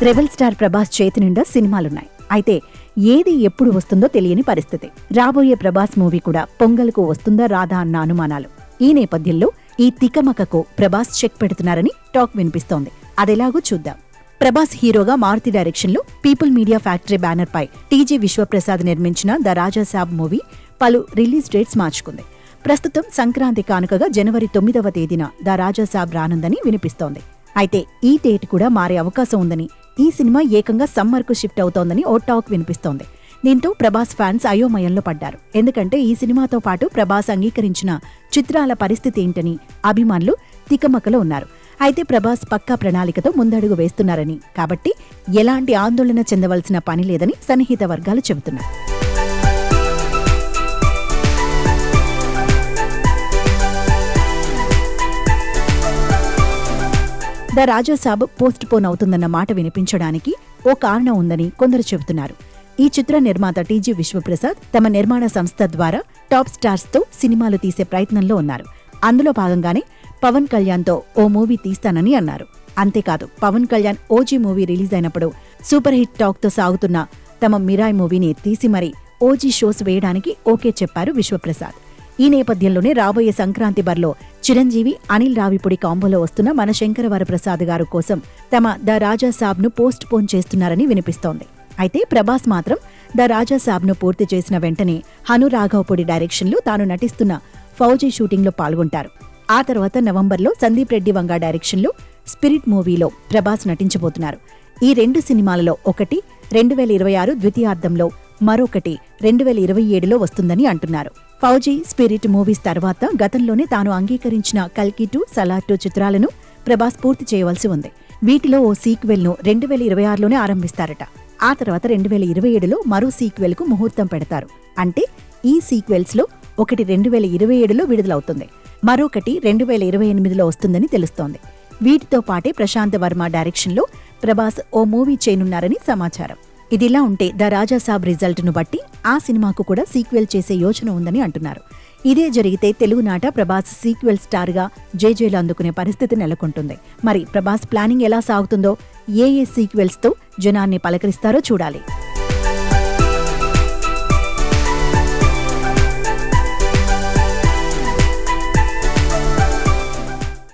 Rebel star Prabhas చేతి నిండా సినిమాలున్నాయి. అయితే ఏది ఎప్పుడు వస్తుందో తెలియని పరిస్థితి. రాబోయే ప్రభాస్ మూవీ కూడా పొంగల్కు వస్తుందా రాదా అన్న అనుమానాలు. ఈ నేపథ్యంలో ఈ తికమకకు ప్రభాస్ చెక్ పెడుతున్నారని టాక్ వినిపిస్తోంది. అదెలాగో చూద్దాం. ప్రభాస్ హీరోగా మారుతి డైరెక్షన్లో పీపుల్ మీడియా ఫ్యాక్టరీ బ్యానర్ పై టీజీ విశ్వప్రసాద్ నిర్మించిన ద రాజా సాబ్ మూవీ పలు రిలీజ్ డేట్స్ మార్చుకుంది. ప్రస్తుతం సంక్రాంతి కానుకగా జనవరి 9వ తేదీన ద రాజా సాబ్ రానుందని వినిపిస్తోంది. అయితే ఈ డేట్ కూడా మారే అవకాశం ఉందని, ఈ సినిమా ఏకంగా సమ్మర్కు షిఫ్ట్ అవుతోందని ఓ టాక్ వినిపిస్తోంది. దీంతో ప్రభాస్ ఫ్యాన్స్ అయోమయంలో పడ్డారు. ఎందుకంటే ఈ సినిమాతో పాటు ప్రభాస్ అంగీకరించిన చిత్రాల పరిస్థితి ఏంటని అభిమానులు తికమకలో ఉన్నారు. అయితే ప్రభాస్ పక్కా ప్రణాళికతో ముందడుగు వేస్తున్నారని, కాబట్టి ఎలాంటి ఆందోళన చెందవలసిన పని లేదని సన్నిహిత వర్గాలు చెబుతున్నాయి. The Raja Saab postpone అవుతుందన్న మాట వినిపించడానికి ఓ కారణం ఉందని కొందరు చెబుతున్నారు. ఈ చిత్ర నిర్మాత టీజీ విశ్వప్రసాద్ తమ నిర్మాణ సంస్థ ద్వారా టాప్ స్టార్స్ తో సినిమాలు తీసే ప్రయత్నంలో ఉన్నారు. అందులో భాగంగానే పవన్ కళ్యాణ్తో ఓ మూవీ తీస్తానని అన్నారు. అంతేకాదు, Pawan Kalyan OG movie release అయినప్పుడు సూపర్ హిట్ టాక్ తో సాగుతున్న తమ మిరాయ్ మూవీని తీసి మరీ ఓజీ షోస్ వేయడానికి ఓకే చెప్పారు విశ్వప్రసాద్. ఈ నేపథ్యంలోనే రాబోయే సంక్రాంతి బరిలో చిరంజీవి, అనిల్ రావిపూడి కాంబోలో వస్తున్న మన శంకరవరప్రసాద్ గారు కోసం తమ ద రాజా సాబ్ను పోస్ట్ పోన్ చేస్తున్నారని వినిపిస్తోంది. అయితే ప్రభాస్ మాత్రం ద రాజా సాబ్ను పూర్తి చేసిన వెంటనే హను రాఘవపూడి డైరెక్షన్లో తాను నటిస్తున్న ఫౌజీ షూటింగ్లో పాల్గొంటారు. ఆ తర్వాత నవంబర్లో సందీప్ రెడ్డి వంగా డైరెక్షన్లో స్పిరిట్ మూవీలో ప్రభాస్ నటించబోతున్నారు. ఈ 2 సినిమాలలో ఒకటి 2026 ద్వితీయార్థంలో, మరొకటి 2027లో వస్తుందని అంటున్నారు. ఫౌజీ, స్పిరిట్ మూవీస్ తర్వాత గతంలోనే తాను అంగీకరించిన కల్కి 2, సలార్ 2 చిత్రాలను ప్రభాస్ పూర్తి చేయవలసి ఉంది. వీటిలో ఓ సీక్వెల్ను 2026లోనే ఆరంభిస్తారట. ఆ తర్వాత 2027లో మరో సీక్వెల్కు ముహూర్తం పెడతారు. అంటే ఈ సీక్వెల్స్లో ఒకటి 2027లో విడుదలవుతుంది, మరొకటి 2028లో వస్తుందని తెలుస్తోంది. వీటితో పాటే ప్రశాంత్ వర్మ డైరెక్షన్లో ప్రభాస్ ఓ మూవీ చేయనున్నారని సమాచారం. ఇదిలా ఉంటే ద రాజా సాబ్ రిజల్ట్ను బట్టి ఆ సినిమాకు కూడా సీక్వెల్ చేసే యోచన ఉందని అంటున్నారు. ఇదే జరిగితే తెలుగునాట ప్రభాస్ సీక్వెల్ స్టార్గా జేజేలు అందుకునే పరిస్థితి నెలకొంటుంది. మరి ప్రభాస్ ప్లానింగ్ ఎలా సాగుతుందో, ఏ సీక్వెల్స్తో జనాన్ని పలకరిస్తారో చూడాలి.